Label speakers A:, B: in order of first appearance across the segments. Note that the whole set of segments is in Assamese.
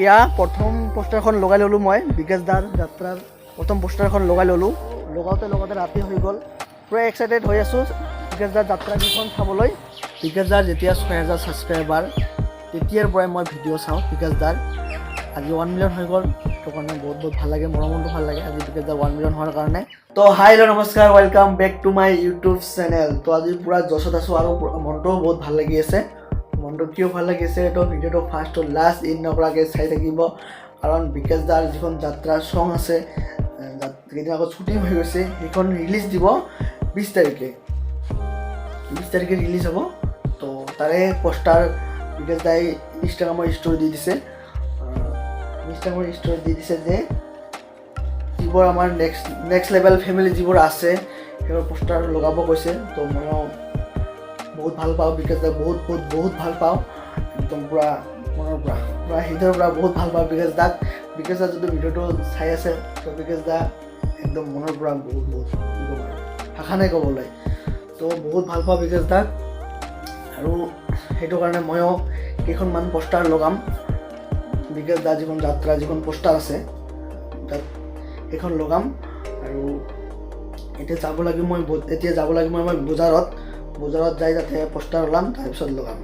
A: ইয়া প্ৰথম পোষ্টাৰখন লগাই ল'লোঁ মই বিকাশ দাৰ যাত্ৰাৰ প্ৰথম পোষ্টাৰখন লগাই ল'লোঁ। লগাওঁতে ৰাতি হৈ গ'ল। পুৰা এক্সাইটেড হৈ আছোঁ বিকাশ দাৰ যাত্ৰাকেইখন চাবলৈ। বিকাশ দাৰ যেতিয়া 6000 ছাবস্ক্ৰাইবাৰ তেতিয়াৰ পৰাই মই ভিডিঅ' চাওঁ বিকাশ দাৰ। আজি 1 মিলিয়ন হৈ গ'ল, সেইটো কাৰণে বহুত ভাল লাগে, মনটো ভাল লাগে আজি বিকাশ দাৰ 1 মিলিয়ন হোৱাৰ কাৰণে। তো হাই হেল্ল' নমস্কাৰ, welcome back to my YouTube channel. তো আজি পূৰা জছত আছোঁ আৰু মনটোও বহুত ভাল লাগি আছে। মনটো কিয় ভাল লাগিছে তো ভিডিঅ'টো ফাৰ্ষ্ট টু লাষ্ট ইন নকৰাকৈ চাই থাকিব, কাৰণ বিকাশ দাৰ যিখন যাত্ৰা ছং আছে কেইদিন আগত শ্বুটিং হৈ গৈছে, সেইখন ৰিলিজ দিব 20 তাৰিখে ৰিলিজ হ'ব। তো তাৰে পোষ্টাৰ বিকাশ দাই ইনষ্টাগ্ৰামৰ ষ্টৰি দি দিছে যে যিবোৰ আমাৰ নেক্সট লেভেল ফেমিলি যিবোৰ আছে সেইবোৰ পোষ্টাৰ লগাব কৈছে। তো ময়ো বহুত ভাল পাওঁ বিকাশ দা, বহুত ভাল পাওঁ, একদম পূৰা মনৰ পৰা হৃদয়ৰ পৰা বহুত ভাল পাওঁ বিকাশ দাক। বিকাশ দা যদি ভিডিঅ'টো চাই আছে তো বিকাশ দা একদম মনৰ পৰা বহুত ভাষা নাই ক'বলৈ। তো বহুত ভাল পাওঁ বিকাশ দাক, আৰু সেইটো কাৰণে ময়ো কেইখনমান পোষ্টাৰ লগাম। বিকাশ দা যিখন যাত্ৰা যিখন পোষ্টাৰ আছে তাত সেইখন লগাম। আৰু এতিয়া যাব লাগিব মই বজাৰত যাই তাতে পোষ্টাৰ ওলাম, তাৰপিছত লগাম।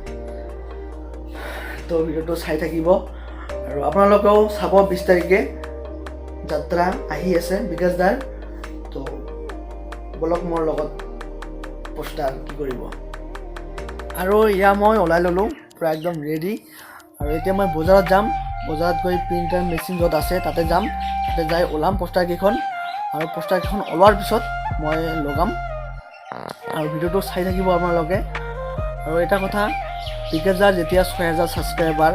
A: তো ভিডিঅ'টো চাই থাকিব আৰু আপোনালোকেও চাব। 20 তাৰিখে যাত্ৰা আহি আছে বিকাশ দাৰ। তো বলক মোৰ লগত পোষ্টাৰ কি কৰিব। আৰু এয়া মই ওলাই ল'লোঁ, পূৰা একদম ৰেডি। আৰু এতিয়া মই বজাৰত যাম, বজাৰত গৈ প্ৰিণ্টাৰ মেচিন য'ত আছে তাতে যাম, তাতে যাই ওলাম পোষ্টাৰকেইখন। আৰু পোষ্টাৰকেইখন ওলোৱাৰ পিছত মই লগাম আৰু ভিডিঅ'টো চাই থাকিব আপোনালোকে। আৰু এটা কথা, বিকাশ দাৰ যেতিয়া 6000 ছাবস্ক্ৰাইবাৰ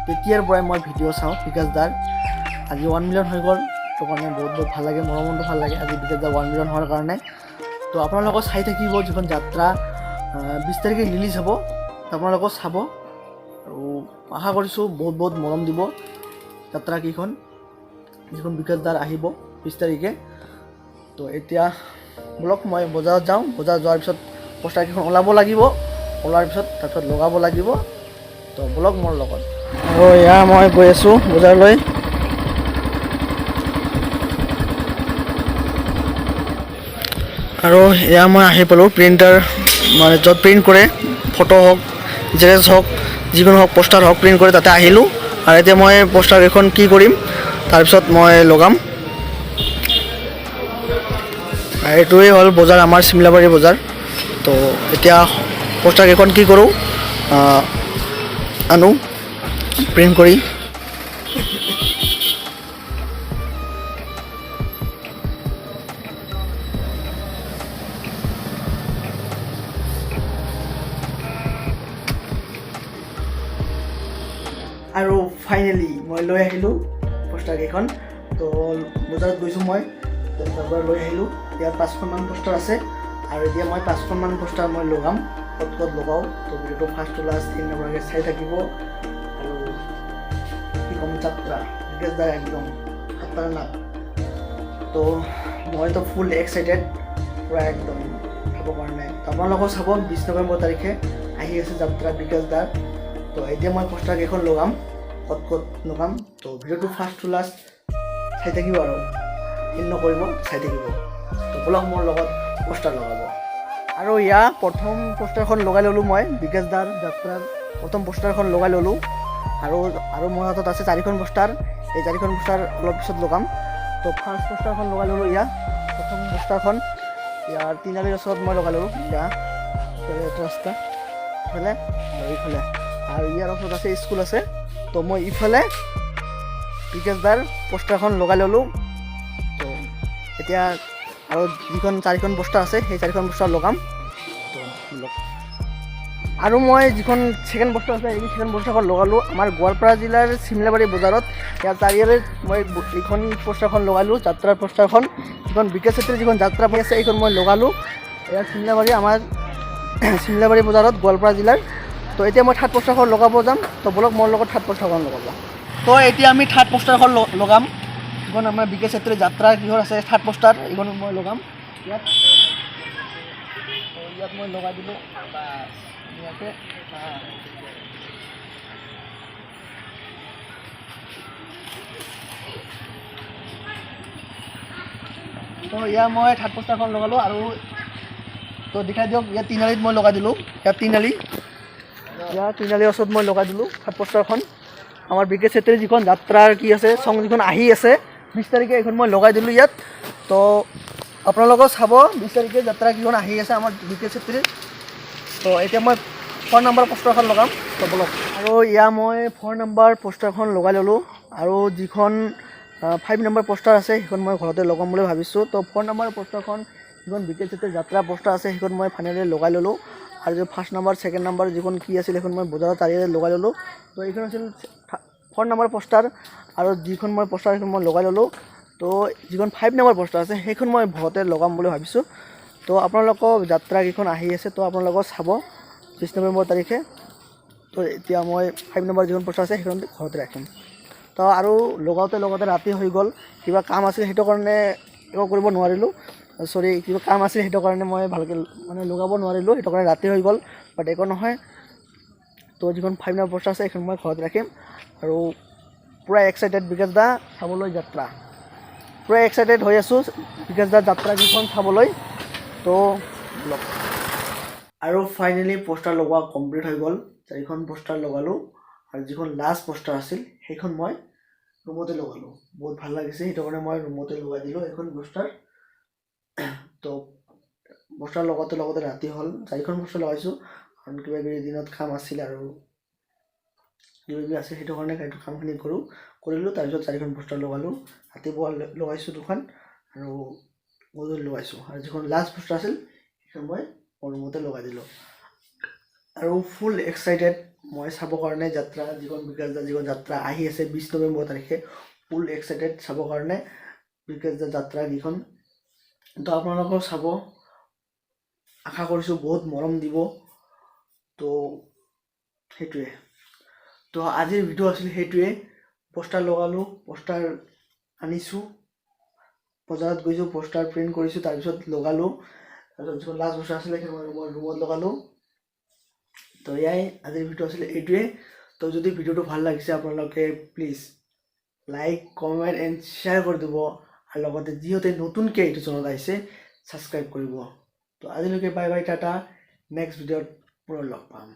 A: তেতিয়াৰ পৰাই মই ভিডিঅ' চাওঁ বিকাশ দাৰ। আজি 1 মিলিয়ন হৈ গ'ল, সেইটো কাৰণে বহুত ভাল লাগে, মনটো ভাল লাগে আজি বিকাশ দাৰ 1 মিলিয়ন হোৱাৰ কাৰণে। তো আপোনালোকে চাই থাকিব, যিখন যাত্ৰা 20 তাৰিখে ৰিলিজ হ'ব, আপোনালোকেও চাব। আৰু আশা কৰিছোঁ বহুত মৰম দিব যাত্ৰাকেইখন, যিখন বিকাশ দাৰ আহিব 20 তাৰিখে। তো এতিয়া বলক মই বজাৰত যাওঁ, বজাৰত যোৱাৰ পিছত পোষ্টাৰকেইখন ওলোৱাৰ পিছত তাৰপিছত লগাব লাগিব। তো বলক মোৰ লগত। আৰু এয়া মই গৈ আছোঁ বজাৰলৈ। আৰু এয়া মই আহি পালোঁ প্ৰিণ্টাৰ, মানে য'ত প্ৰিণ্ট কৰে, ফটো হওক, জেৰক্স হওক, যিকোনো হওক, পোষ্টাৰ হওক, প্ৰিণ্ট কৰে, তাতে আহিলোঁ। আৰু এতিয়া মই পোষ্টাৰকেইখন কি কৰিম, তাৰপিছত মই লগাম। এইটোৱেই হ'ল বজাৰ, আমাৰ চিমলাবাৰী বজাৰ। তো এতিয়া পোষ্টাৰকেইখন কি কৰোঁ, আনো প্ৰিণ্ট কৰি। আৰু ফাইনেলি মই লৈ আহিলোঁ পোষ্টাৰকেইখন। তো বজাৰত গৈছোঁ মই, তাৰ পৰা লৈ আহিলোঁ। ইয়াত 5খনমান পোষ্টাৰ আছে, আৰু এতিয়া মই 5খনমান পোষ্টাৰ মই লগাম, ক'ত লগাওঁ। তো ভিডিঅ'টো ফাৰ্ষ্ট টু লাষ্ট ইন নকৰাকৈ চাই থাকিব। আৰু কি ক'ম, যাত্ৰা বিকাশ দাৰ একদম খাতাৰনাক। তো মইতো ফুল এক্সাইটেড, পূৰা একদম চাবৰ কাৰণে। তো আপোনালোকেও চাব, 20 নৱেম্বৰ তাৰিখে আহি আছে যাত্ৰা বিকাশ দাৰ। তো এতিয়া মই পোষ্টাৰকেইখন লগাম, ক'ত লগাম। তো ভিডিঅ'টো ফাৰ্ষ্ট টু লাষ্ট চাই থাকিব আৰু ইন নকৰিব, চাই থাকিব। তো বলক মোৰ লগত পোষ্টাৰ লগাব। আৰু ইয়াৰ প্ৰথম পোষ্টাৰখন লগাই ল'লোঁ মই বিকাশ দাৰ যাত্ৰাৰ প্ৰথম পোষ্টাৰখন লগাই ল'লোঁ। আৰু মোৰ হাতত আছে 4খন পোষ্টাৰ, এই 4খন পোষ্টাৰ অলপ পিছত লগাম। তো ফাৰ্ষ্ট পোষ্টাৰখন লগাই ল'লোঁ, প্ৰথম পোষ্টাৰখন ইয়াৰ তিনিআলিৰ ওচৰত মই লগাই ল'লোঁ। ৰাস্তা ইফালে আৰু ইফালে, আৰু ইয়াৰ ওচৰত আছে স্কুল আছে। তো মই ইফালে বিকাশ দাৰ পোষ্টাৰখন লগাই ল'লোঁ। তো এতিয়া আৰু যিখন 4খন পোষ্টাৰ আছে সেই 4খন পোষ্টাৰ লগাম। তো আৰু মই যিখন ছেকেণ্ড পোষ্টাৰ আছে, এই ছেকেণ্ড পোষ্টাৰখন লগালোঁ আমাৰ গোৱালপাৰা জিলাৰ চিমলাবাৰী বজাৰত। ইয়াৰ চাৰিআলিত মই এইখন পোষ্টাৰখন লগালোঁ, যাত্ৰাৰ পোষ্টাৰখন, যিখন বিকাশ চেত্ৰীৰ যিখন যাত্ৰা আছে এইখন মই লগালোঁ। ইয়াৰ আমাৰ চিমলাবাৰী বজাৰত, গোৱালপাৰা জিলাৰ। তো এতিয়া মই থাৰ্ড পোষ্টাৰখন লগাব যাম। তো বলক মোৰ লগত থাৰ্ড পোষ্টাৰখন লগাব। তো এতিয়া আমি থাৰ্ড পোষ্টাৰখন লগাম, যিখন আমাৰ বিকাশ চেত্ৰীৰ যাত্ৰা কিহৰ আছে থাৰ্ড পোষ্টাৰ, এইখন মই লগাম ইয়াত। ইয়াত মই লগাই দিলোঁ ধুনীয়াকৈ। তো ইয়াৰ মই থাৰ্ড পোষ্টাৰখন লগালোঁ আৰু তো দেখাই দিয়ক ইয়াত তিনিআলিত মই লগাই দিলোঁ ইয়াত তিনিআলিৰ ওচৰত মই লগাই দিলোঁ থাৰ্ড পোষ্টাৰখন আমাৰ বিকেশ চেত্ৰীৰ যিখন যাত্ৰাৰ কি আছে চং যিখন আহি আছে 20 তাৰিখে এইখন মই লগাই দিলোঁ ইয়াত তো আপোনালোকেও চাব 20 তাৰিখে যাত্ৰা কিখন আহি আছে আমাৰ বিকেশ চেত্ৰীৰ তো এতিয়া মই 4 নম্বৰ পোষ্টাৰখন লগাম তো বলক আৰু ইয়াৰ মই 4 নম্বৰ পোষ্টাৰখন লগাই ল'লোঁ আৰু যিখন 5 নম্বৰ পোষ্টাৰ আছে সেইখন মই ঘৰতে লগাম বুলি ভাবিছোঁ তো 4 নম্বৰ পোষ্টাৰখন যিখন বিকেশ চেত্ৰীৰ যাত্ৰা পোষ্টাৰ আছে সেইখন মই ফাইনেলি লগাই ল'লোঁ আৰু যে 1st নম্বৰ 2nd নম্বৰ যিখন কি আছিল সেইখন মই বজাৰত চাৰিআলিত লগাই ল'লোঁ তো এইখন আছিল 4 নম্বৰ পোষ্টাৰ আৰু যিখন মই পোষ্টাৰ সেইখন মই লগাই ল'লোঁ তো যিখন 5 নম্বৰ পোষ্টাৰ আছে সেইখন মই ঘৰতে লগাম বুলি ভাবিছোঁ তো আপোনালোকৰ যাত্ৰা কেইখন আহি আছে তো আপোনালোকে চাব 20 নৱেম্বৰ তাৰিখে তো এতিয়া মই 5 নম্বৰ যিখন পোষ্টাৰ আছে সেইখন ঘৰতে ৰাখিম তো আৰু লগাওঁতে ৰাতি হৈ গ'ল কিবা কাম আছিল সেইটো কাৰণে একো কৰিব নোৱাৰিলোঁ কিবা কাম আছিল সেইটো কাৰণে মই ভালকৈ মানে লগাব নোৱাৰিলোঁ সেইটো কাৰণে ৰাতি হৈ গ'ল বাট একো নহয় তো যিখন 5 নম্বৰ পোষ্টাৰ আছে সেইখন মই ঘৰত ৰাখিম আৰু পূৰা এক্সাইটেড বিকাশ দা চাবলৈ যাত্ৰা পূৰা এক্সাইটেড হৈ আছোঁ বিকাশ দা যাত্ৰা যিখন চাবলৈ তো আৰু ফাইনেলি পোষ্টাৰ লগোৱা কমপ্লিট হৈ গ'ল 4খন পোষ্টাৰ লগালোঁ আৰু যিখন লাষ্ট পোষ্টাৰ আছিল সেইখন মই ৰুমতে লগালোঁ বহুত ভাল লাগিছে সেইটো কাৰণে মই ৰুমতে লগাই দিলোঁ এইখন পোষ্টাৰ তো পোষ্টাৰ লগতে ৰাতি হ'ল 4খন পোষ্টাৰ লগাইছোঁ কাৰণ কিবা কিবি দিনত কাম আছিল আৰু কিবা আছে সেইটো কাৰণে কামখিনি কৰিলোঁ তাৰপিছত 4খন পোষ্টাৰ লগালোঁ ৰাতিপুৱা লগাইছোঁ 2খন আৰু গধূলি লগাইছোঁ আৰু যিখন লাষ্ট পোষ্টাৰ আছিল সেইখন মই ৰুমতে লগাই দিলোঁ আৰু ফুল এক্সাইটেড মই চাবৰ কাৰণে যাত্ৰা যিখন বিকাশ দা যিখন যাত্ৰা আহি আছে 20 নৱেম্বৰ তাৰিখে ফুল এক্সাইটেড চাবৰ কাৰণে বিকাশ দা যাত্ৰা যিখন তো আপোনালোকেও চাব আশা কৰিছোঁ বহুত মৰম দিব তো সেইটোৱে তো আজিৰ ভিডিঅ' আছিল সেইটোৱে পোষ্টাৰ লগালোঁ পোষ্টাৰ আনিছোঁ বজাৰত গৈছোঁ পোষ্টাৰ প্ৰিণ্ট কৰিছোঁ তাৰপিছত লগালোঁ তাৰপিছত যিখন লাষ্ট পোষ্টাৰ আছিলে সেইখন মই ৰুমত লগালোঁ তো এয়াই আজিৰ ভিডিঅ' আছিলে এইটোৱে তো যদি ভিডিঅ'টো ভাল লাগিছে আপোনালোকে please like comment and share কৰি দিব আৰু লগতে যিহেতু নতুনকৈ এইটো চেনেলত আহিছে ছাবস্ক্ৰাইব কৰিব তো আজিলৈকে বাই বাই টাটা নেক্সট ভিডিঅ'ত পুনৰ লগ পাম